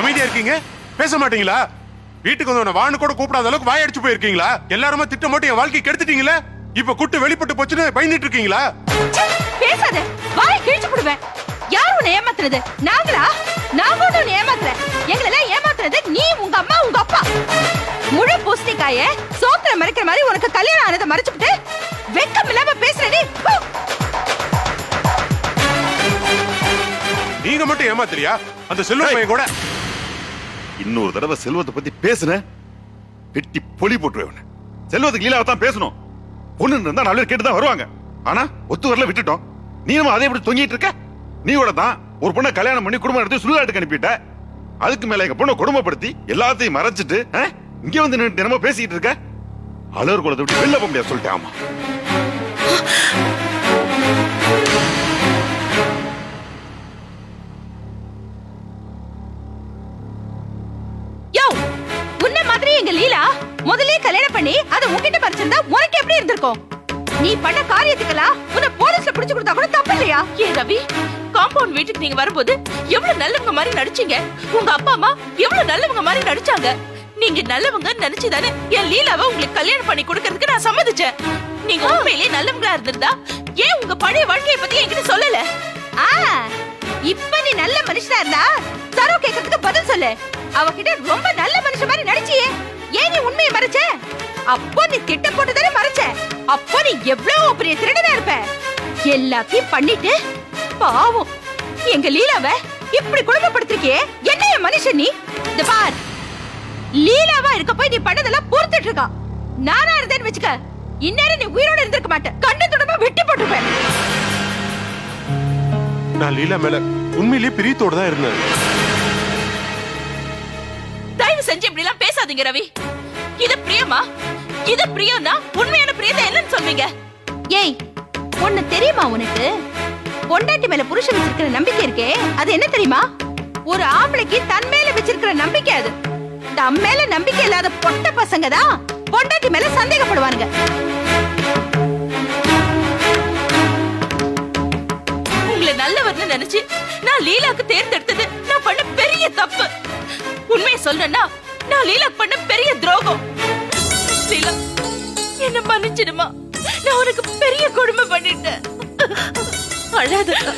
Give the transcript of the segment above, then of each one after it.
அமைதியா இருக்கீங்க? பேச மாட்டீங்களா? வீட்டுக்கு வந்து வான்னு கூட கூப்பிடாத அளவுக்கு வாய் அடிச்சு போயிருக்கீங்களா? எல்லாருமே திட்டம் போட்டு என் வாழ்க்கை கெடுத்துட்டீங்களா? இப்ப குட்டு வெளிப்பட்டு போச்சுன்னு பயந்துட்டு இருக்கீங்களா? பேசாத, வாய் கிழிச்சு போடுவேன். யார் உன்னை ஏமாத்துறது? நாங்களா? நாங்க உன்னை ஏமாத்துற. எங்களெல்லாம் ஏமாத்துறது நீ, உங்க அம்மா, உங்க அப்பா. முழு பூசணிக்காய சோத்திர மறைக்கிற மாதிரி உனக்கு கல்யாணம் ஆனதை மறைச்சுட்டு வெக்கம் இல்லாம பேசுற நீ. நீங்க மட்டும் ஏமாத்துறியா? அந்த செல்வம் பையன் கூட. இன்னொரு தடவை செல்வத்தை பத்தி பேசுன வெட்டி பொலி போட்டுருவேன். செல்வத்துக்கு லீலாவை தான் பேசணும். பொண்ணு இருந்தா 4 பேர் கேட்டுதான் வருவாங்க. ஆனா ஒத்து வரல, விட்டுட்டோம். நீ நம்ம அதே இப்படி தொங்கிட்டு இருக்க. நீ கூட தான் ஒரு பொண்ணை கல்யாணம் பண்ணி குடும்பம் எடுத்து சுடுகாட்டுக்கு அனுப்பிட்ட. அதுக்கு மேல எங்க பொண்ணை கொடுமைப்படுத்தி எல்லாத்தையும் மறைச்சிட்டு இங்க வந்து தினமும் பேசிட்டு இருக்க. அலர் குளத்தை விட்டு வெளில போக முடியாது சொல்லிட்டேன். ஆமா, எங்க லீலா முதல்ல கல்யாணம் பண்ணி அதை உன்கிட்ட மறைச்சிருந்தா உனக்கு எப்படி இருந்திருக்கும்? நீ பண்ண காரியத்துக்கெல்லாம் உன்னை போலீஸ்ல பிடிச்சு கொடுத்தா கூட தப்பு இல்லையா? ஏ ரவி, காம்பவுண்ட் வீட்டுக்கு நீங்க வரும்போது எவ்வளவு நல்லவங்க மாதிரி நடிச்சீங்க. உங்க அப்பா அம்மா எவ்வளவு நல்லவங்க மாதிரி நடிச்சாங்க. நீங்க நல்லவங்க நினைச்சுதானே என் லீலாவை உங்களுக்கு கல்யாணம் பண்ணி கொடுக்கறதுக்கு நான் சம்மதிச்சேன். நீங்க உண்மையிலேயே நல்லவங்களா இருந்திருந்தா ஏன் உங்க பழைய வாழ்க்கையை பத்தி என்கிட்ட சொல்லல? இப்ப நீ நல்ல மனுஷனா இருந்தா சரோ கேக்குறதுக்கு பதில் சொல்லு. அவகிட்ட ரொம்ப நல்ல மனுஷன் மாதிரி நடிச்சியே, ஏன் நீ உண்மையை மறைச்ச? அப்போ நீ திட்டம் போட்டுதானே மறைச்ச. அப்போ நீ எவ்வளவு பெரிய திருடனா இருப்ப. எல்லாத்தையும் பண்ணிட்டு பாவம் எங்க லீலாவை இப்படி குடும்பப்படுத்திருக்கே. என்ன மனுஷன் நீ? இந்த பார், லீலாவா இருக்க போய் நீ பண்ணதெல்லாம் பொறுத்துட்டு இருக்கா. நானா இருந்தேன்னு வச்சுக்க, இந்நேரம் நீ உயிரோட இருந்திருக்க மாட்டேன். கண்ணு தொடமா வெட்டி போட்டுருப்பேன். நான் லீலா மேல உண்மையிலேயே பிரியத்தோட தான் இருந்தேன். தயவு செஞ்சு இப்படி எல்லாம் பேசாதீங்க ரவி. இது பிரியமா? இது பிரியம்னா உண்மையான பிரியத்தை என்னன்னு சொல்வீங்க? ஏய், ஒண்ணு தெரியுமா உனக்கு? பொண்டாட்டி மேல புருஷன் வச்சிருக்கிற நம்பிக்கை இருக்கே, அது என்ன தெரியுமா? ஒரு ஆம்பளைக்கு தன் மேல வச்சிருக்கிற நம்பிக்கை அது. தம் மேல நம்பிக்கை இல்லாத பொட்ட பசங்க தான் பொண்டாட்டி மேல சந்தேகப்படுவாங்க. உங்களை நல்லவர்னு நினைச்சு நான் லீலாக்கு தேர்ந்தெடுத்தது நான் பண்ண பெரிய தப்பு. உண்மையை சொல்றேன்னா நான் லீலாக்கு பண்ண பெரிய துரோகம். லீலா, என்ன மன்னிச்சிடுமா. நான் உனக்கு பெரிய கொடுமை பண்ணிட்டேன். அழாதக்கா.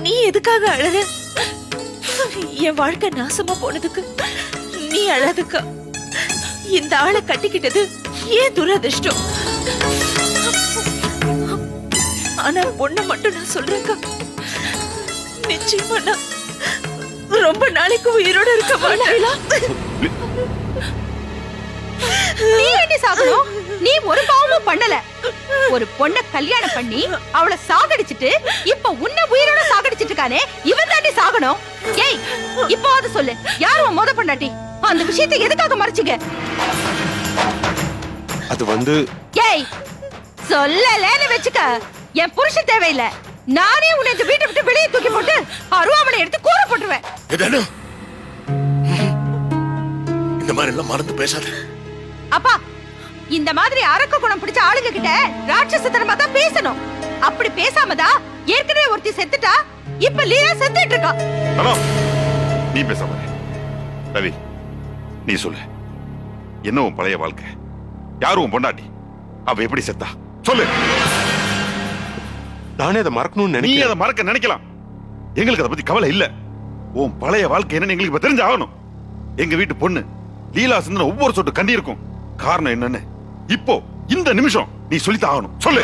நீ எதுக்காக அழற? என் வாழ்க்கை நாசமா போனதுக்கு நீ அழாதக்கா. இந்த ஆளை கட்டிக்கிட்டது ஏன் துரதிர்ஷ்டம். ஆனா ஒண்ணு மட்டும் நான் சொல்றேன்க்கா, நிச்சயமா நான் ரொம்ப நாளைக்கு உயிரோட இருக்க மாட்டேன். நீ என்ன சாகணும்? நீ ஒரு பாவமும் பண்ணல. ஒரு பொண்ண கல்யாணம் பண்ணி அவளை சாகடிச்சிட்டு இப்ப உன்னை உயிரோட சாகடிச்சிட்டு இருக்கானே, இவன் தாண்டி சாகணும். ஏய், இப்போ அது சொல்லு, யார் உன் மொத பொண்டாட்டி? அந்த விஷயத்தை எதுக்காக மறைச்சீங்க? அது வந்து ஏய், சொல்லலன்னு வெச்சுக்க, என் புருஷன் தேவையில்லை. நானே உன்னை இந்த வீட்டை விட்டு வெளியே தூக்கி போட்டு அருவாமனை எடுத்து கூற போட்டுருவேன். இந்த மாதிரி எல்லாம் மறந்து பேசாத. அப்பா, இந்த மாதிரி அரக்க குணம் பிடிச்ச ஆளுங்க கிட்ட ராட்சசத்தனமா தான் பேசணும். அப்படி பேசாமதான் ஏற்கனவே ஒருத்தி செத்துட்டா, இப்ப லீலா செத்துட்டு இருக்கா. ஹலோ, நீ பேசாம ரவி, நீ சொல்லு, என்ன உன் பழைய வாழ்க்கை? யாரும் உன் பொண்டாட்டி? அவ எப்படி செத்தா சொல்லு. நானே அதை மறக்கணும்னு நீ நினைக்கிறேன். அதை மறக்க நினைக்கலாம், எங்களுக்கு அதை பத்தி கவலை இல்ல. உன் பழைய வாழ்க்கை என்னன்னு எங்களுக்கு இப்ப தெரிஞ்சு ஆகணும். எங்க வீட்டு பொண்ணு லீலா சிந்தன ஒவ்வொரு சொட்டு கண்ணி இருக்கும். காரணம் என்னன்னு இப்போ இந்த நிமிஷம் நீ சொல்லித்தான் ஆகணும். சொல்லு.